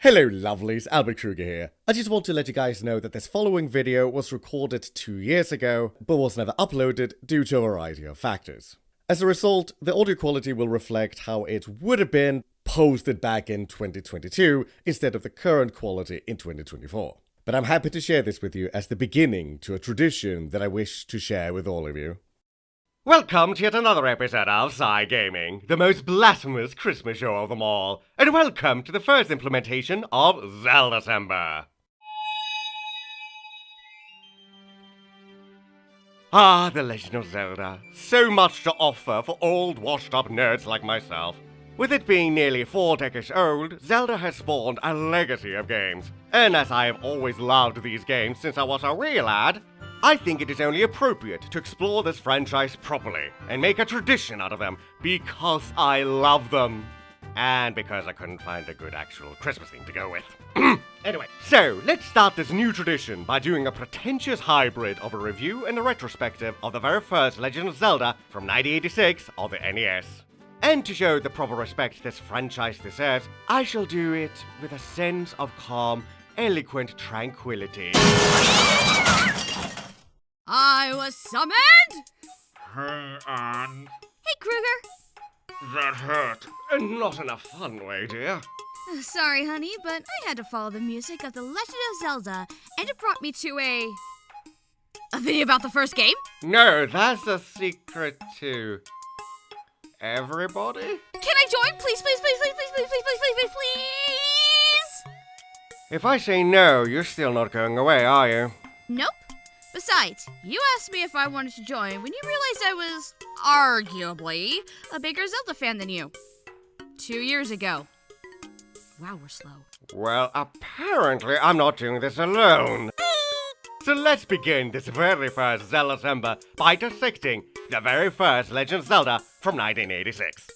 Hello lovelies, Albert Kreuger here. I just want to let you guys know that this following video was recorded 2 years ago, but was never uploaded due to a variety of factors. As a result, the audio quality will reflect how it would have been posted back in 2022 instead of the current quality in 2024. But I'm happy to share this with you as the beginning to a tradition that I wish to share with all of you. Welcome to yet another episode of Psy Gaming, the most blasphemous Christmas show of them all, and welcome to the first implementation of Zelda-cember. Ah, The Legend of Zelda. So much to offer for old, washed-up nerds like myself. With it being nearly 4 decades old, Zelda has spawned a legacy of games. And as I have always loved these games since I was a real lad, I think it is only appropriate to explore this franchise properly and make a tradition out of them because I love them. And because I couldn't find a good actual Christmas theme to go with. Anyway, so let's start this new tradition by doing a pretentious hybrid of a review and a retrospective of the very first Legend of Zelda from 1986 on the NES. And to show the proper respect this franchise deserves, I shall do it with a sense of calm, eloquent tranquility. I was summoned! Hey, Anne. Hey, Kreuger. That hurt. And not in a fun way, dear. Sorry, honey, but I had to follow the music of The Legend of Zelda, and it brought me to a video about the first game? No, that's a secret to everybody? Can I join? Please, please, please, please, please, please, please, please, please, please, please! If I say no, you're still not going away, are you? Nope. Besides, you asked me if I wanted to join when you realized I was, arguably, a bigger Zelda fan than you. 2 years ago. Wow, we're slow. Well, apparently I'm not doing this alone. So let's begin this very first Zelda-cember by dissecting the very first Legend of Zelda from 1986.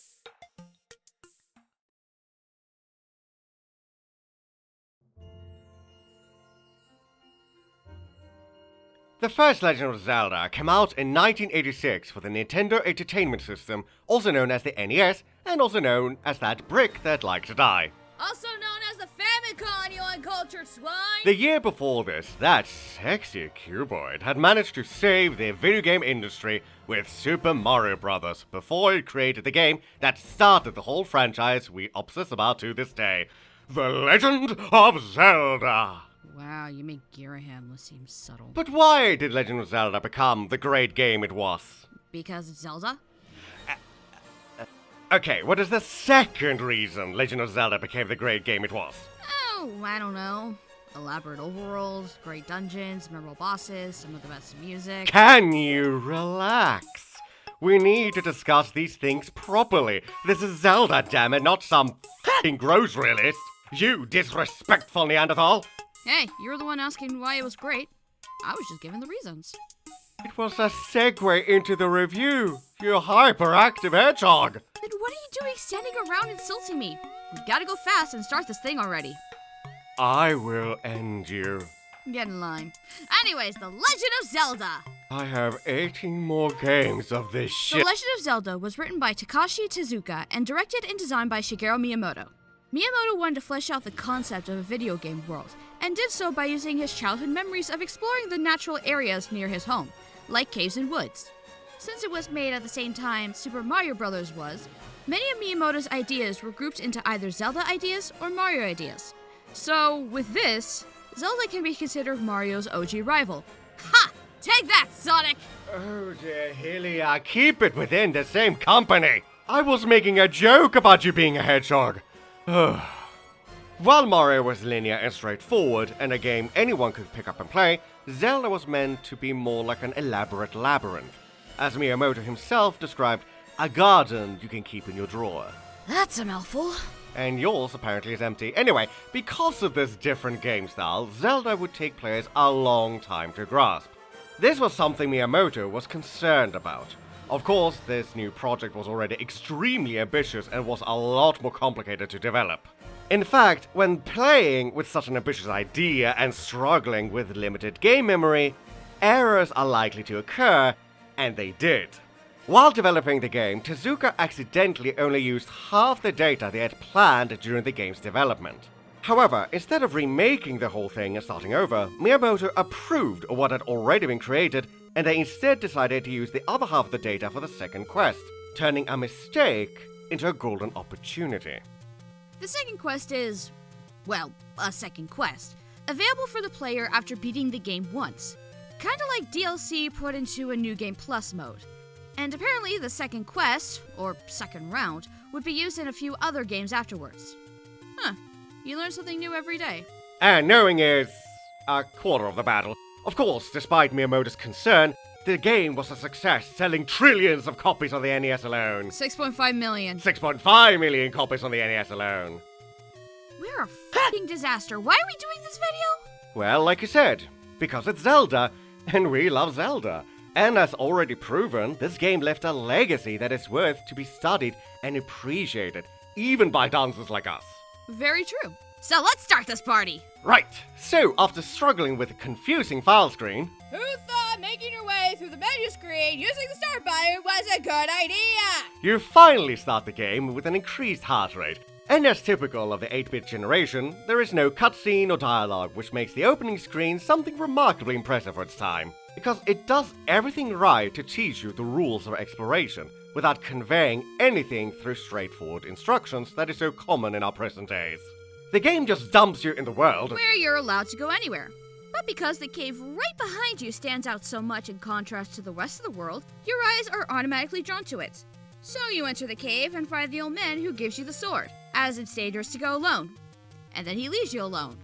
The first Legend of Zelda came out in 1986 for the Nintendo Entertainment System, also known as the NES, and also known as that brick that liked to die. Also known as the Famicom, you uncultured swine! The year before this, that sexy cuboid had managed to save the video game industry with Super Mario Bros. Before it created the game that started the whole franchise we obsess about to this day, The Legend of Zelda. Wow, you make Girahamla seem subtle. But why did Legend of Zelda become the great game it was? Because it's Zelda? Okay, what is the second reason Legend of Zelda became the great game it was? Oh, I don't know. Elaborate overworlds, great dungeons, memorable bosses, some of the best music. Can you relax? We need to discuss these things properly. This is Zelda, damn it, not some f***ing grocery list. You disrespectful Neanderthal! Hey, you're the one asking why it was great. I was just giving the reasons. It was a segue into the review, you hyperactive hedgehog! Then what are you doing standing around insulting me? We gotta go fast and start this thing already. I will end you. Get in line. Anyways, The Legend of Zelda! I have 18 more games of this shit. The Legend of Zelda was written by Takashi Tezuka and directed and designed by Shigeru Miyamoto. Miyamoto wanted to flesh out the concept of a video game world, and did so by using his childhood memories of exploring the natural areas near his home, like caves and woods. Since it was made at the same time Super Mario Bros. Was, many of Miyamoto's ideas were grouped into either Zelda ideas or Mario ideas. So, with this, Zelda can be considered Mario's OG rival. Ha! Take that, Sonic! Oh dear Hylia, keep it within the same company! I was making a joke about you being a hedgehog. While Mario was linear and straightforward, and a game anyone could pick up and play, Zelda was meant to be more like an elaborate labyrinth. As Miyamoto himself described, a garden you can keep in your drawer. That's a mouthful. And yours apparently is empty. Anyway, because of this different game style, Zelda would take players a long time to grasp. This was something Miyamoto was concerned about. Of course, this new project was already extremely ambitious and was a lot more complicated to develop. In fact, when playing with such an ambitious idea and struggling with limited game memory, errors are likely to occur, and they did. While developing the game, Tezuka accidentally only used half the data they had planned during the game's development. However, instead of remaking the whole thing and starting over, Miyamoto approved of what had already been created, and they instead decided to use the other half of the data for the second quest, turning a mistake into a golden opportunity. The second quest is, well, a second quest, available for the player after beating the game once. Kinda like DLC put into a New Game Plus mode. And apparently the second quest, or second round, would be used in a few other games afterwards. Huh, you learn something new every day. And knowing is a quarter of the battle. Of course, despite Miyamoto's concern, the game was a success, selling trillions of copies on the NES alone. 6.5 million. 6.5 million copies on the NES alone. We're a f***ing disaster. Why are we doing this video? Well, like you said, because it's Zelda, and we love Zelda. And as already proven, this game left a legacy that is worth to be studied and appreciated, even by dunces like us. Very true. So let's start this party. Right, so after struggling with a confusing file screen, Who thought making your way through the menu screen using the start button was a good idea? you finally start the game with an increased heart rate. And as typical of the 8-bit generation, there is no cutscene or dialogue, which makes the opening screen something remarkably impressive for its time. Because it does everything right to teach you the rules of exploration, without conveying anything through straightforward instructions that is so common in our present days. The game just dumps you in the world, Where you're allowed to go anywhere. But because the cave right behind you stands out so much in contrast to the rest of the world, your eyes are automatically drawn to it. So you enter the cave and find the old man who gives you the sword, as it's dangerous to go alone. And then he leaves you alone.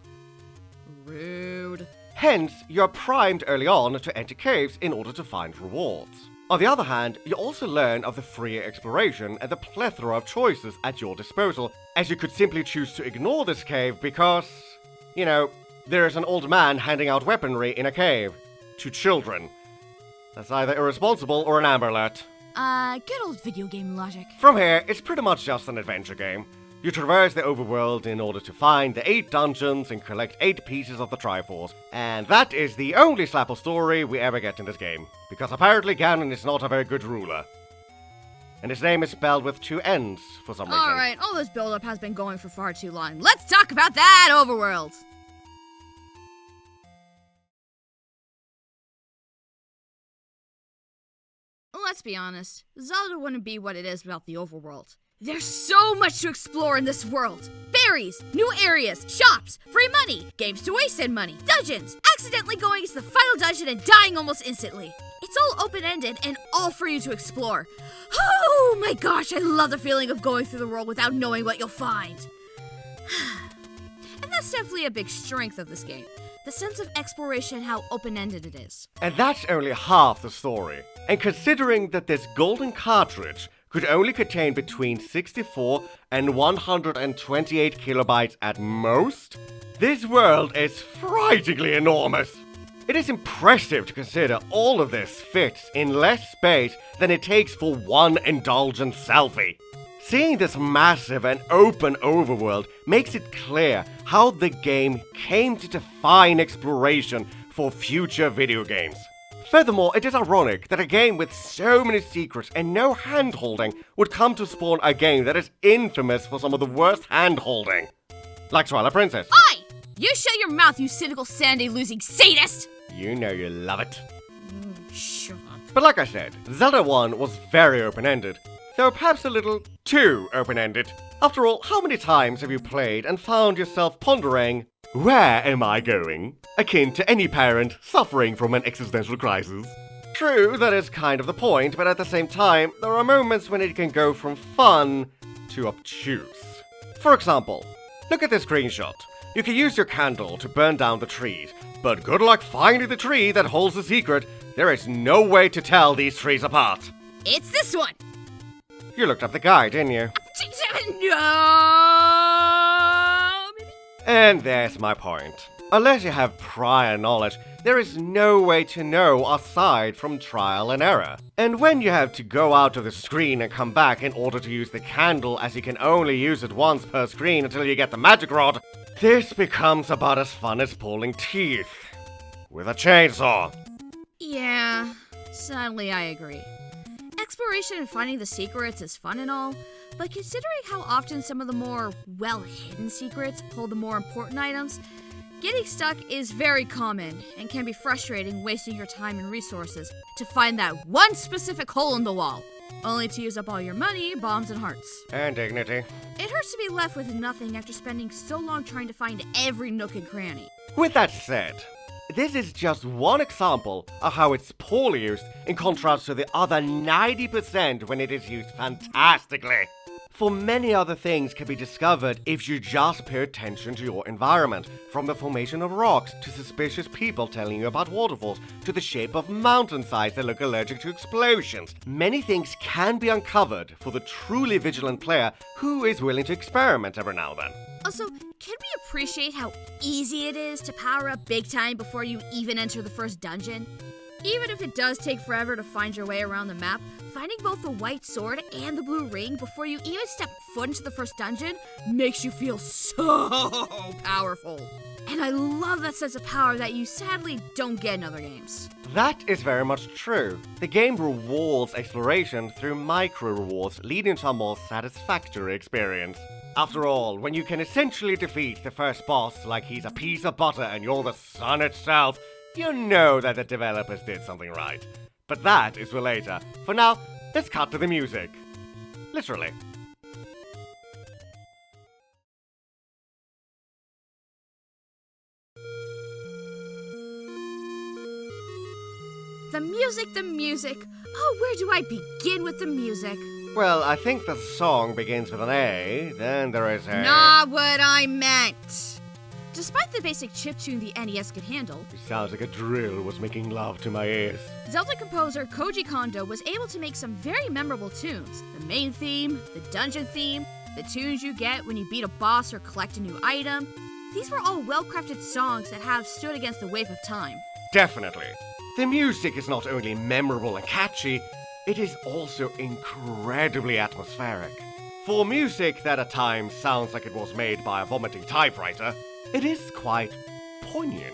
Rude. hence you're primed early on to enter caves in order to find rewards. On the other hand, you also learn of the freer exploration and the plethora of choices at your disposal, as you could simply choose to ignore this cave because, you know, there's an old man handing out weaponry in a cave to children. That's either irresponsible or an Amber Alert. Good old video game logic. From here, it's pretty much just an adventure game. You traverse the overworld in order to find the 8 dungeons and collect 8 pieces of the Triforce. And that is the only slap of story we ever get in this game, because apparently Ganon is not a very good ruler. And his name is spelled with 2 N's for some reason. Alright, all this build-up has been going for far too long. Let's talk about that overworld! Let's be honest, Zelda wouldn't be what it is without the overworld. There's so much to explore in this world! Berries, new areas, shops, free money, games to waste in money, dungeons, accidentally going into the final dungeon and dying almost instantly. It's all open-ended and all for you to explore. Oh my gosh, I love the feeling of going through the world without knowing what you'll find. And that's definitely a big strength of this game. The sense of exploration, how open-ended it is. And that's only half the story. And considering that this golden cartridge could only contain between 64 and 128 kilobytes at most, this world is frighteningly enormous. It is impressive to consider all of this fits in less space than it takes for one indulgent selfie. Seeing this massive and open overworld makes it clear how the game came to define exploration for future video games. Furthermore, it is ironic that a game with so many secrets and no hand-holding would come to spawn a game that is infamous for some of the worst hand-holding. Like Twilight Princess. Oi! You shut your mouth, you cynical Sandy-losing sadist! You know you love it. Shut up. But like I said, Zelda 1 was very open-ended, though perhaps a little too open-ended. After all, how many times have you played and found yourself pondering, where am I going? Akin to any parent suffering from an existential crisis. True, that is kind of the point, but at the same time, there are moments when it can go from fun to obtuse. For example, look at this screenshot. You can use your candle to burn down the trees, but good luck finding the tree that holds the secret. There is no way to tell these trees apart. It's this one! You looked up the guide, didn't you? No! Maybe? And there's my point. Unless you have prior knowledge, there is no way to know aside from trial and error. And when you have to go out of the screen and come back in order to use the candle, as you can only use it once per screen until you get the magic rod, this becomes about as fun as pulling teeth with a chainsaw. Yeah, sadly I agree. Exploration and finding the secrets is fun and all, but considering how often some of the more well-hidden secrets hold the more important items, getting stuck is very common and can be frustrating, wasting your time and resources to find that one specific hole in the wall, only to use up all your money, bombs, and hearts. And dignity. It hurts to be left with nothing after spending so long trying to find every nook and cranny. With that said, this is just one example of how it's poorly used in contrast to the other 90% when it is used fantastically. For many other things can be discovered if you just pay attention to your environment, from the formation of rocks to suspicious people telling you about waterfalls to the shape of mountainsides that look allergic to explosions. Many things can be uncovered for the truly vigilant player who is willing to experiment every now and then. Also, can we appreciate how easy it is to power up big time before you even enter the first dungeon? Even if it does take forever to find your way around the map, finding both the white sword and the blue ring before you even step foot into the first dungeon makes you feel so powerful. And I love that sense of power that you sadly don't get in other games. That is very much true. The game rewards exploration through micro-rewards, leading to a more satisfactory experience. After all, when you can essentially defeat the first boss like he's a piece of butter and you're the sun itself, you know that the developers did something right. But that is for later. For now, let's cut to the music. Literally. The music. Oh, where do I begin with the music? Well, I think the song begins with an A, then there is a... Not what I meant. Despite the basic chiptune the NES could handle, It sounds like a drill was making love to my ears. Zelda composer Koji Kondo was able to make some very memorable tunes. The main theme, the dungeon theme, the tunes you get when you beat a boss or collect a new item. These were all well-crafted songs that have stood against the wave of time. Definitely. The music is not only memorable and catchy, it is also incredibly atmospheric. For music that at times sounds like it was made by a vomiting typewriter, it is quite poignant.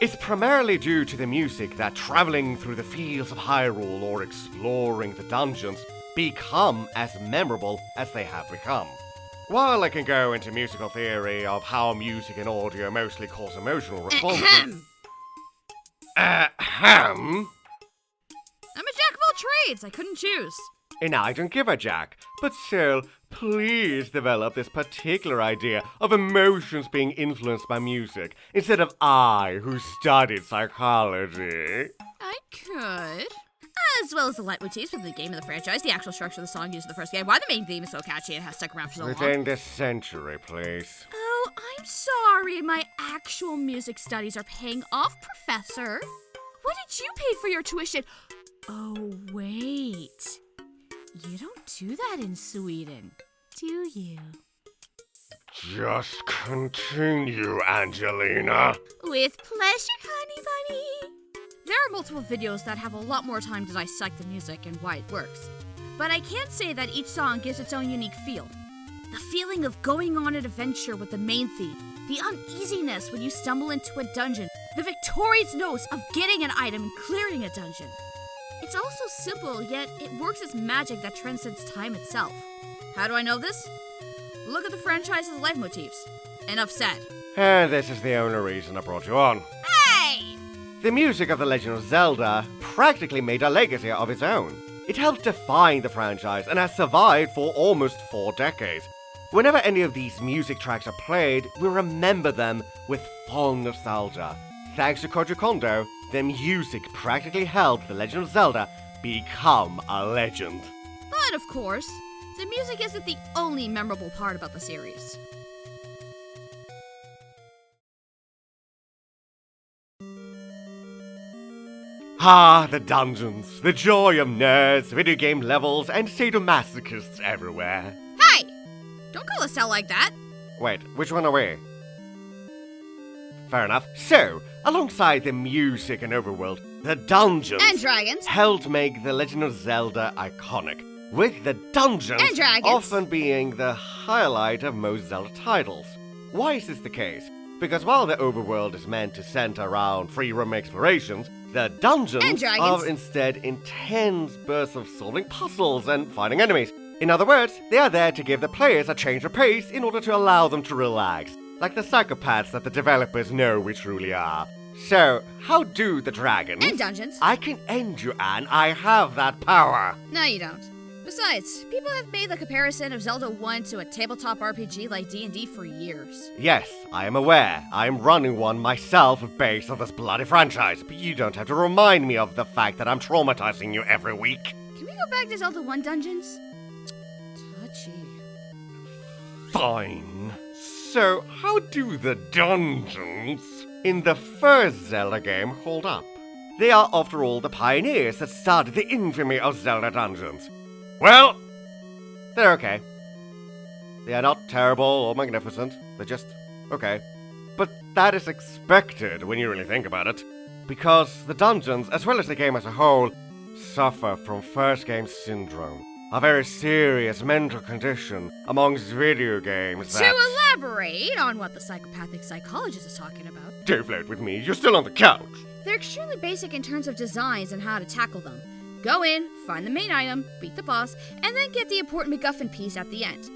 It's primarily due to the music that traveling through the fields of Hyrule or exploring the dungeons become as memorable as they have become. While I can go into musical theory of how music and audio mostly cause emotional responses... I'm a jack of all trades. I couldn't choose. And I don't give a jack, but still, please develop this particular idea of emotions being influenced by music, instead of I, who studied psychology. I could. As well as the leitmotifs within the game and the franchise, the actual structure of the song used in the first game, why the main theme is so catchy and has stuck around for so long. Within this century, please. Oh, I'm sorry. My actual music studies are paying off, Professor. What did you pay for your tuition? Oh, wait. You don't do that in Sweden, do you? Just continue, Angelina. With pleasure, honey bunny. There are multiple videos that have a lot more time to dissect the music and why it works. But I can say that each song gives its own unique feel. The feeling of going on an adventure with the main theme, the uneasiness when you stumble into a dungeon, the victorious notes of getting an item and clearing a dungeon. It's all so simple, yet it works as magic that transcends time itself. How do I know this? Look at the franchise's leitmotifs. Enough said. And this is the only reason I brought you on. Hey! The music of The Legend of Zelda practically made a legacy of its own. It helped define the franchise and has survived for almost 4 decades. Whenever any of these music tracks are played, we remember them with fond nostalgia. Thanks to Koji Kondo, the music practically helped The Legend of Zelda become a legend. But of course, the music isn't the only memorable part about the series. Ah, the dungeons, the joy of nerds, video game levels, and sadomasochists everywhere. Hey! Don't call us out like that. Wait, which one are we? Fair enough. So, alongside the music and overworld, the dungeons And dragons. helped make The Legend of Zelda iconic, with the dungeons And dragons. often being the highlight of most Zelda titles. Why is this the case? Because while the overworld is meant to center around free-roam explorations, the And dungeons dragons. are instead intense bursts of solving puzzles and fighting enemies. In other words, they are there to give the players a change of pace in order to allow them to relax, like the psychopaths that the developers know we truly are. So, how do the dragons... And dungeons. I can end you, Anne. I have that power. No, you don't. Besides, people have made the comparison of Zelda 1 to a tabletop RPG like D&D for years. Yes, I am aware. I am running one myself based on this bloody franchise, but you don't have to remind me of the fact that I'm traumatizing you every week. Can we go back to Zelda 1 dungeons? Touchy. Fine. So, how do the dungeons in the first Zelda game hold up? They are, after all, the pioneers that started the infamy of Zelda dungeons. Well, they're okay. They are not terrible or magnificent, they're just okay. But that is expected when you really think about it, because the dungeons, as well as the game as a whole, suffer from first game syndrome, a very serious mental condition amongst video games that... To elaborate on what the psychopathic psychologist is talking about, Don't flirt with me, you're still on the couch. they're extremely basic in terms of designs and how to tackle them. Go in, find the main item, beat the boss, and then get the important MacGuffin piece at the end.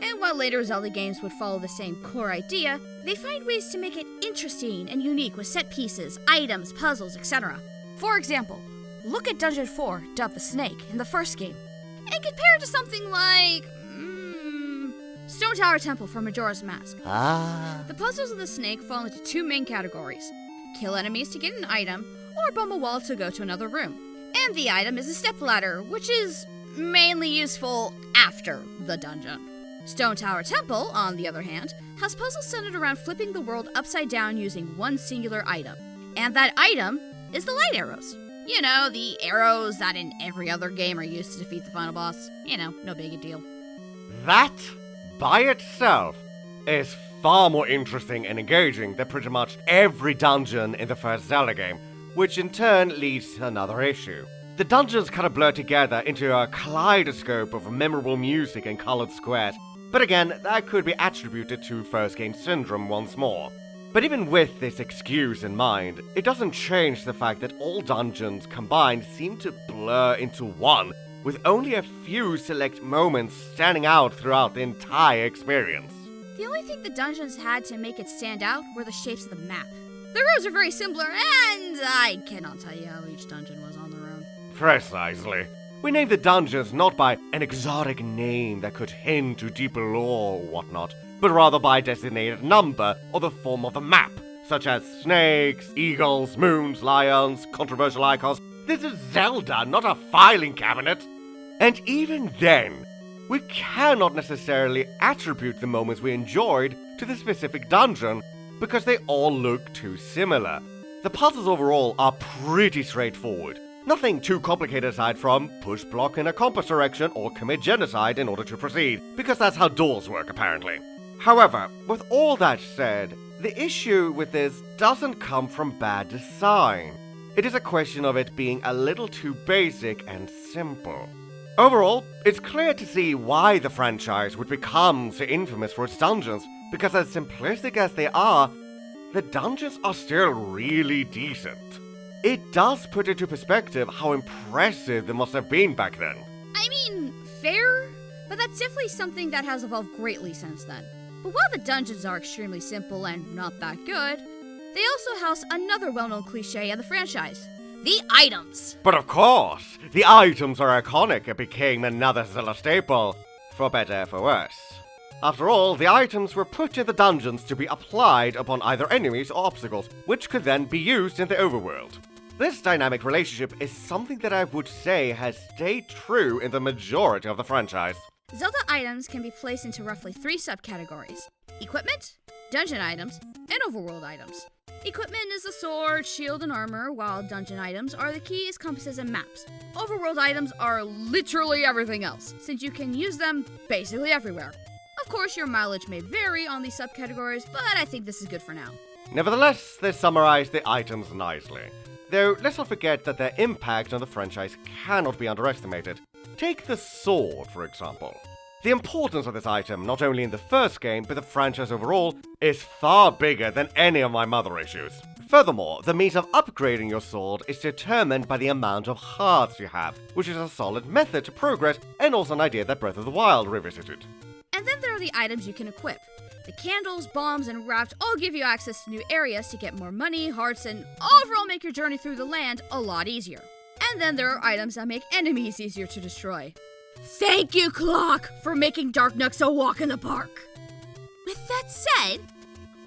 And while later Zelda games would follow the same core idea, they find ways to make it interesting and unique with set pieces, items, puzzles, etc. For example, look at Dungeon 4, dubbed the Snake, in the first game, and compare it to something like... Stone Tower Temple from Majora's Mask. The puzzles of the Snake fall into two main categories: kill enemies to get an item, or bump a wall to go to another room. And the item is a stepladder, which is mainly useful after the dungeon. Stone Tower Temple, on the other hand, has puzzles centered around flipping the world upside down using one singular item. And that item is the light arrows. You know, the arrows that in every other game are used to defeat the final boss. You know, no big a deal. That, by itself, is far more interesting and engaging than pretty much every dungeon in the first Zelda game, which in turn leads to another issue. The dungeons kind of blur together into a kaleidoscope of memorable music and colored squares, but again, that could be attributed to first game syndrome once more. But even with this excuse in mind, it doesn't change the fact that all dungeons combined seem to blur into one, with only a few select moments standing out throughout the entire experience. The only thing the dungeons had to make it stand out were the shapes of the map. The roads are very similar, and I cannot tell you how each dungeon was on their own. Precisely. We named the dungeons not by an exotic name that could hint to deeper lore or whatnot, but rather by a designated number or the form of the map, such as snakes, eagles, moons, lions, controversial icons. This is Zelda, not a filing cabinet. And even then, we cannot necessarily attribute the moments we enjoyed to the specific dungeon, because they all look too similar. The puzzles overall are pretty straightforward. Nothing too complicated aside from push block in a compass direction or commit genocide in order to proceed, because that's how doors work apparently. However, with all that said, the issue with this doesn't come from bad design. It is a question of it being a little too basic and simple. Overall, it's clear to see why the franchise would become so infamous for its dungeons, because as simplistic as they are, the dungeons are still really decent. It does put into perspective how impressive they must have been back then. I mean, fair, but that's definitely something that has evolved greatly since then. But while the dungeons are extremely simple and not that good, they also house another well-known cliche in the franchise: the items. But of course, the items are iconic and became another Zelda staple, for better or for worse. After all, the items were put in the dungeons to be applied upon either enemies or obstacles, which could then be used in the overworld. This dynamic relationship is something that I would say has stayed true in the majority of the franchise. Zelda items can be placed into roughly 3 subcategories: equipment, dungeon items, and overworld items. Equipment is the sword, shield, and armor, while dungeon items are the keys, compasses, and maps. Overworld items are literally everything else, since you can use them basically everywhere. Of course, your mileage may vary on these subcategories, but I think this is good for now. Nevertheless, they summarize the items nicely. Though, let's not forget that their impact on the franchise cannot be underestimated. Take the sword, for example. The importance of this item, not only in the first game, but the franchise overall, is far bigger than any of my mother issues. Furthermore, the means of upgrading your sword is determined by the amount of hearts you have, which is a solid method to progress and also an idea that Breath of the Wild revisited. And then there are the items you can equip. The candles, bombs, and wraps all give you access to new areas to get more money, hearts, and overall make your journey through the land a lot easier. And then there are items that make enemies easier to destroy. Thank you, Clock, for making Dark Nooks a walk in the park! With that said,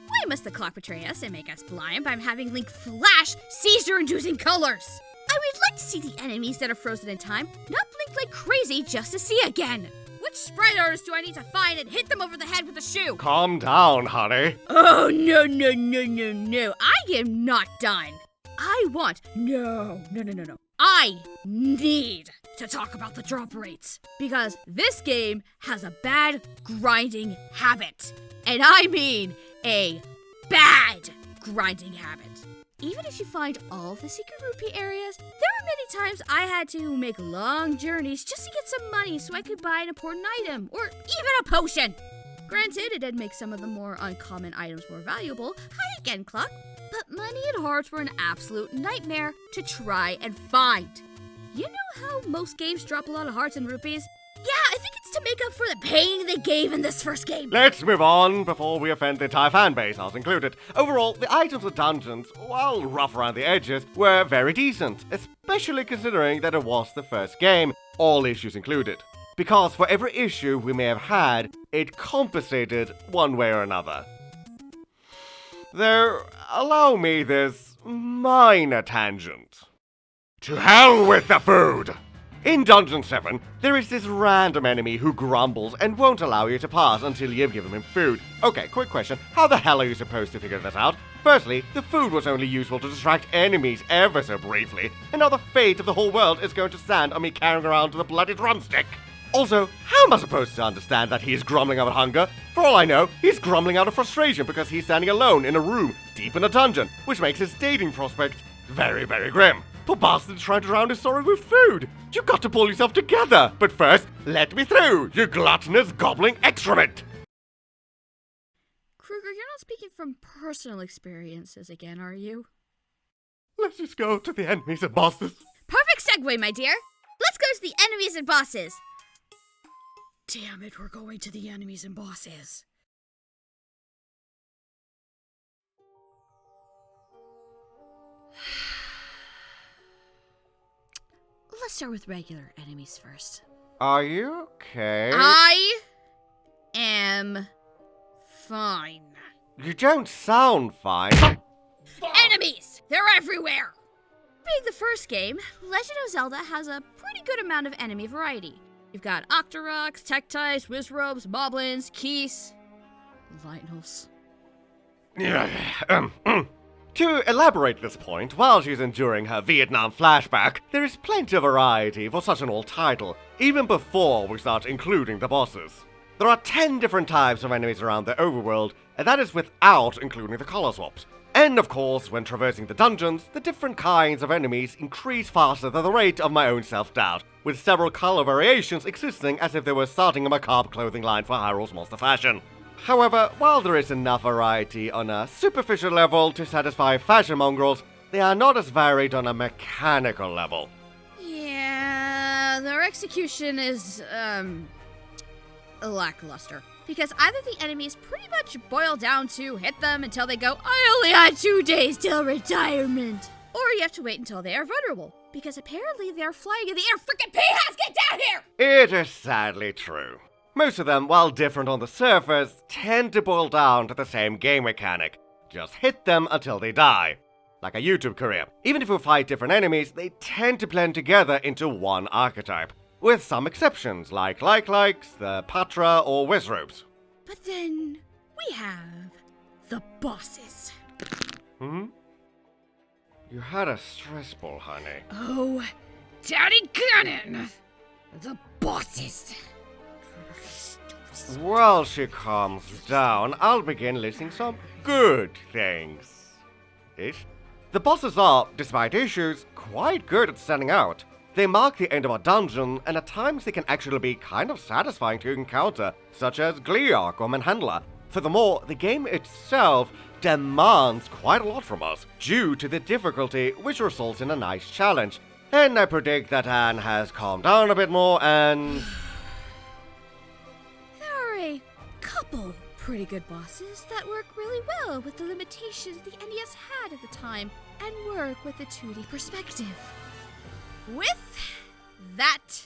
why must the clock betray us and make us blind by having Link flash seizure-inducing colors? I would like to see the enemies that are frozen in time not blink like crazy just to see again. Which sprite artist do I need to find and hit them over the head with a shoe? Calm down, honey. Oh, no. I am not done. I need to talk about the drop rates. Because this game has a bad grinding habit. And I mean a bad grinding habit. Even if you find all of the secret rupee areas, there were many times I had to make long journeys just to get some money so I could buy an important item, or even a potion. Granted, it did make some of the more uncommon items more valuable. Hi again, Clock. But money and hearts were an absolute nightmare to try and find. You know how most games drop a lot of hearts and rupees? Yeah, I think it's to make up for the pain they gave in this first game. Let's move on before we offend the entire fanbase, us included. Overall, the items of dungeons, while rough around the edges, were very decent, especially considering that it was the first game, all issues included. Because for every issue we may have had, it compensated one way or another. Though, allow me this minor tangent. To hell with the food! In Dungeon 7, there is this random enemy who grumbles and won't allow you to pass until you've given him food. Okay, quick question. How the hell are you supposed to figure this out? Firstly, the food was only useful to distract enemies ever so briefly, and now the fate of the whole world is going to stand on me carrying around the bloody drumstick. Also, how am I supposed to understand that he is grumbling out of hunger? For all I know, he's grumbling out of frustration because he's standing alone in a room, deep in a dungeon, which makes his dating prospects very, very grim. Poor bastard trying to drown his sorrow with food. You got to pull yourself together. But first, let me through, you gluttonous gobbling excrement. Kreuger, you're not speaking from personal experiences again, are you? Let's just go to the enemies and bosses. Perfect segue, my dear. Let's go to the enemies and bosses. Damn it, we're going to the enemies and bosses. Let's start with regular enemies first. Are you okay? I am fine. You don't sound fine. Enemies! They're everywhere! Being the first game, Legend of Zelda has a pretty good amount of enemy variety. You've got Octoroks, Tektites, Wizrobes, Moblins, Keese, Lynels. To elaborate this point, while she's enduring her Vietnam flashback, there is plenty of variety for such an old title, even before we start including the bosses. There are 10 different types of enemies around the overworld, and that is without including the color swaps. And of course, when traversing the dungeons, the different kinds of enemies increase faster than the rate of my own self-doubt, with several color variations existing as if they were starting a macabre clothing line for Hyrule's monster fashion. However, while there is enough variety on a superficial level to satisfy fashion mongrels, they are not as varied on a mechanical level. Yeah, their execution is, lackluster. Because either the enemies pretty much boil down to hit them until they go, I only had 2 days till retirement. Or you have to wait until they are vulnerable. Because apparently they're flying in the air. Frickin' P-House, get down here! It is sadly true. Most of them, while different on the surface, tend to boil down to the same game mechanic. Just hit them until they die. Like a YouTube career. Even if we fight different enemies, they tend to blend together into one archetype. With some exceptions, like likes, the Patra, or Wizrobes. But then, we have the bosses. You had a stress ball, honey. Oh, daddy gunnin'! The bosses. While she calms down, I'll begin listing some good things. Ish. The bosses are, despite issues, quite good at standing out. They mark the end of a dungeon, and at times they can actually be kind of satisfying to encounter, such as Gleeok or Manhandla. Furthermore, the game itself demands quite a lot from us due to the difficulty, which results in a nice challenge. And I predict that Anne has calmed down a bit more and... There are a couple pretty good bosses that work really well with the limitations the NES had at the time and work with a 2D perspective. With that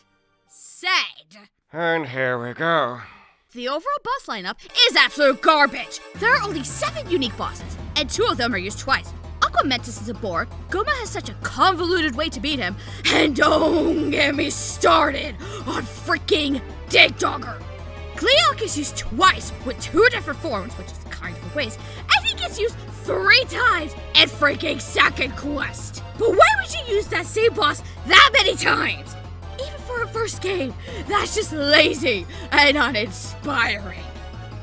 said... And here we go. The overall boss lineup is absolute garbage! There are only 7 unique bosses, and 2 of them are used twice. Aquamentus is a bore, Goma has such a convoluted way to beat him, and don't get me started on freaking Digdogger! Gleeok is used twice with 2 different forms, which is kind of a waste, and he gets used 3 times in freaking Second Quest! But why would you use that same boss that many times? Even for a first game, that's just lazy and uninspiring.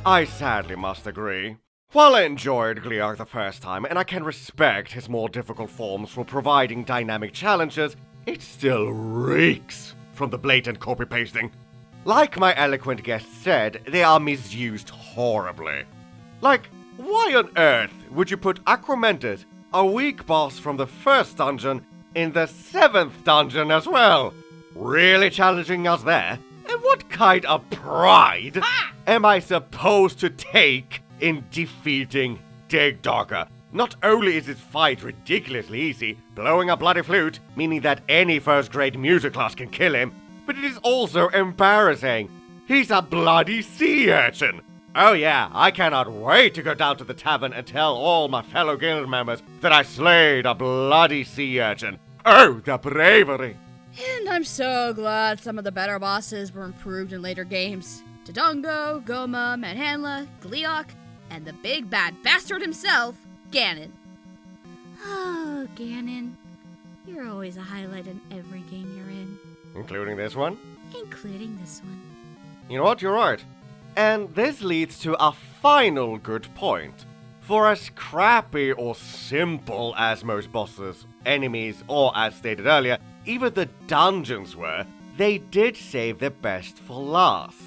I sadly must agree. While I enjoyed Gleeok the first time, and I can respect his more difficult forms for providing dynamic challenges, it still reeks from the blatant copy-pasting. Like my eloquent guest said, they are misused horribly. Like, why on earth would you put Aquamentus, a weak boss from the first dungeon, in the 7th dungeon as well? Really challenging us there? And what kind of pride am I supposed to take in defeating Digdogger? Not only is his fight ridiculously easy, blowing a bloody flute, meaning that any first-grade music class can kill him, but it is also embarrassing. He's a bloody sea urchin. Oh yeah, I cannot wait to go down to the tavern and tell all my fellow guild members that I slayed a bloody sea urchin. Oh, the bravery! And I'm so glad some of the better bosses were improved in later games. Dodongo, Goma, Manhanla, Gleeok, and the big bad bastard himself, Ganon. Oh, Ganon. You're always a highlight in every game you're in. Including this one? Including this one. You know what, you're right. And this leads to a final good point. For as crappy or simple as most bosses, enemies, or as stated earlier, even the dungeons were, they did save the best for last.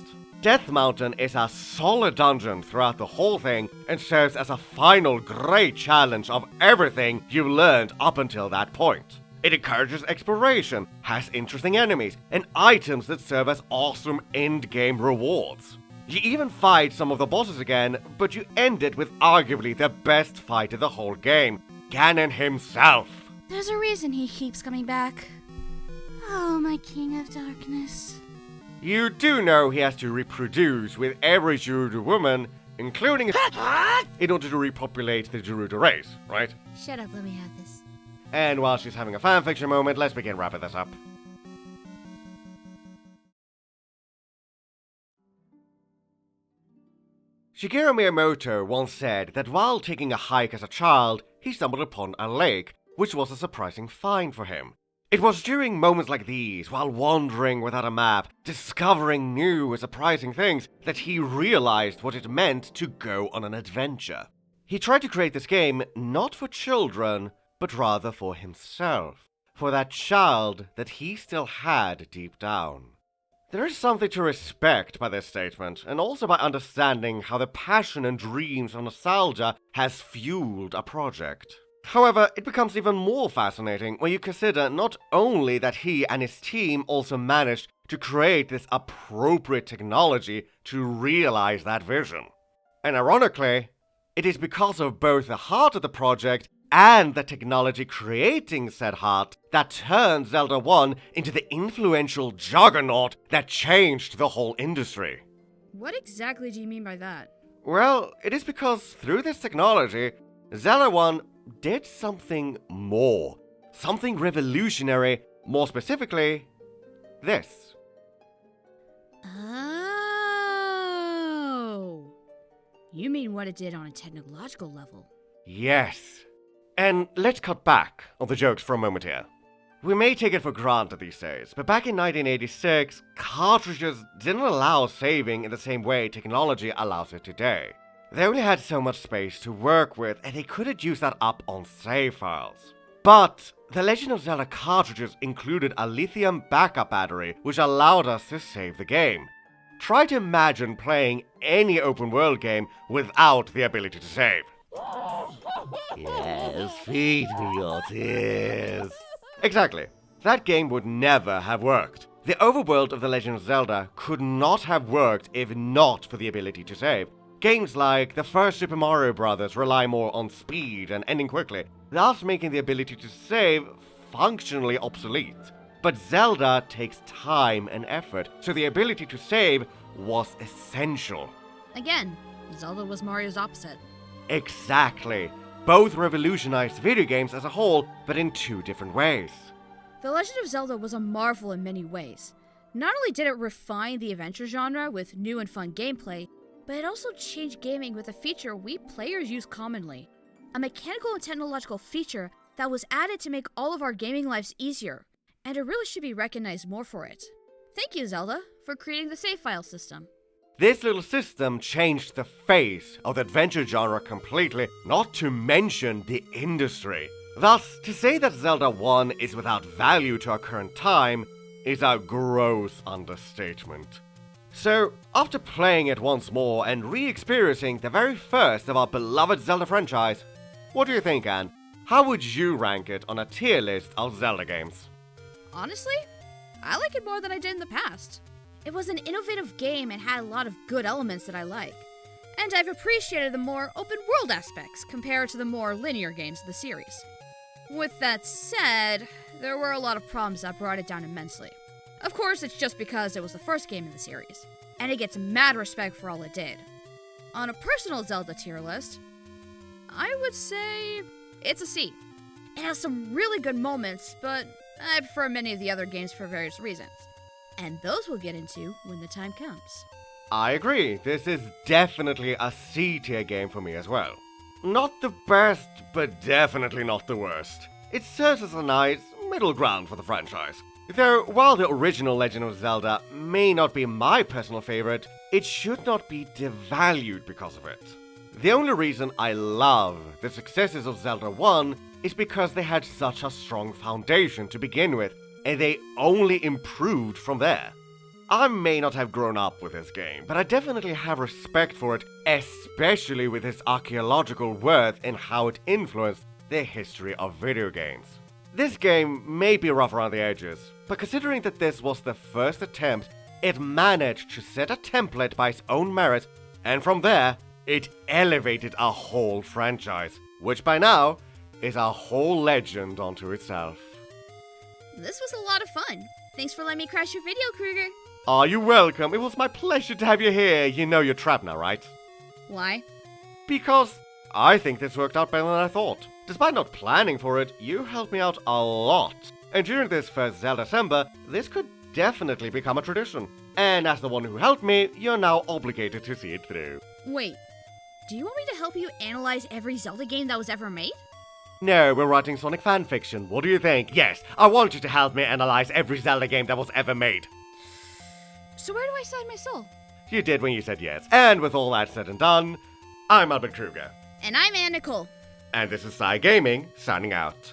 Death Mountain is a solid dungeon throughout the whole thing and serves as a final great challenge of everything you've learned up until that point. It encourages exploration, has interesting enemies, and items that serve as awesome endgame rewards. You even fight some of the bosses again, but you end it with arguably the best fight of the whole game, Ganon himself. There's a reason he keeps coming back. Oh, my King of Darkness. You do know he has to reproduce with every Gerudo woman, including in order to repopulate the Gerudo race, right? Shut up, let me have this. And while she's having a fanfiction moment, let's begin wrapping this up. Shigeru Miyamoto once said that while taking a hike as a child, he stumbled upon a lake, which was a surprising find for him. It was during moments like these, while wandering without a map, discovering new and surprising things, that he realized what it meant to go on an adventure. He tried to create this game not for children, but rather for himself, for that child that he still had deep down. There is something to respect by this statement, and also by understanding how the passion and dreams of nostalgia has fueled a project. However, it becomes even more fascinating when you consider not only that he and his team also managed to create this appropriate technology to realize that vision. And ironically, it is because of both the heart of the project and the technology creating said heart that turned Zelda 1 into the influential juggernaut that changed the whole industry. What exactly do you mean by that? Well, it is because through this technology, Zelda 1 did something more. Something revolutionary, more specifically, this. Oh! You mean what it did on a technological level? Yes. And let's cut back on the jokes for a moment here. We may take it for granted these days, but back in 1986, cartridges didn't allow saving in the same way technology allows it today. They only had so much space to work with, and they couldn't use that up on save files. But the Legend of Zelda cartridges included a lithium backup battery, which allowed us to save the game. Try to imagine playing any open world game without the ability to save. Yes, feed me your tears. Exactly. That game would never have worked. The overworld of The Legend of Zelda could not have worked if not for the ability to save. Games like the first Super Mario Bros. Rely more on speed and ending quickly, thus making the ability to save functionally obsolete. But Zelda takes time and effort, so the ability to save was essential. Again, Zelda was Mario's opposite. Exactly. Both revolutionized video games as a whole, but in two different ways. The Legend of Zelda was a marvel in many ways. Not only did it refine the adventure genre with new and fun gameplay, but it also changed gaming with a feature we players use commonly. A mechanical and technological feature that was added to make all of our gaming lives easier, and it really should be recognized more for it. Thank you, Zelda, for creating the save file system. This little system changed the face of the adventure genre completely, not to mention the industry. Thus, to say that Zelda 1 is without value to our current time is a gross understatement. So, after playing it once more and re-experiencing the very first of our beloved Zelda franchise, what do you think, Anne? How would you rank it on a tier list of Zelda games? Honestly, I like it more than I did in the past. It was an innovative game and had a lot of good elements that I like. And I've appreciated the more open world aspects compared to the more linear games of the series. With that said, there were a lot of problems that brought it down immensely. Of course, it's just because it was the first game in the series, and it gets mad respect for all it did. On a personal Zelda tier list, I would say it's a C. It has some really good moments, but I prefer many of the other games for various reasons. And those we'll get into when the time comes. I agree, this is definitely a C-tier game for me as well. Not the best, but definitely not the worst. It serves as a nice middle ground for the franchise. Though, while the original Legend of Zelda may not be my personal favorite, it should not be devalued because of it. The only reason I love the successes of Zelda 1 is because they had such a strong foundation to begin with, and they only improved from there. I may not have grown up with this game, but I definitely have respect for it, especially with its archaeological worth and how it influenced the history of video games. This game may be rough around the edges, but considering that this was the first attempt, it managed to set a template by its own merit, and from there, it elevated a whole franchise, which by now is a whole legend unto itself. This was a lot of fun. Thanks for letting me crash your video, Kreuger. Aw, you're welcome. It was my pleasure to have you here. You know you're trapped now, right? Why? Because I think this worked out better than I thought. Despite not planning for it, you helped me out a lot. And during this first Zelda-cember, this could definitely become a tradition. And as the one who helped me, you're now obligated to see it through. Wait, do you want me to help you analyze every Zelda game that was ever made? No, we're writing Sonic fanfiction. What do you think? Yes, I want you to help me analyze every Zelda game that was ever made. So where do I sign my soul? You did when you said yes. And with all that said and done, I'm Albert Kreuger. And I'm Nicole. And this is Psy Gaming, signing out.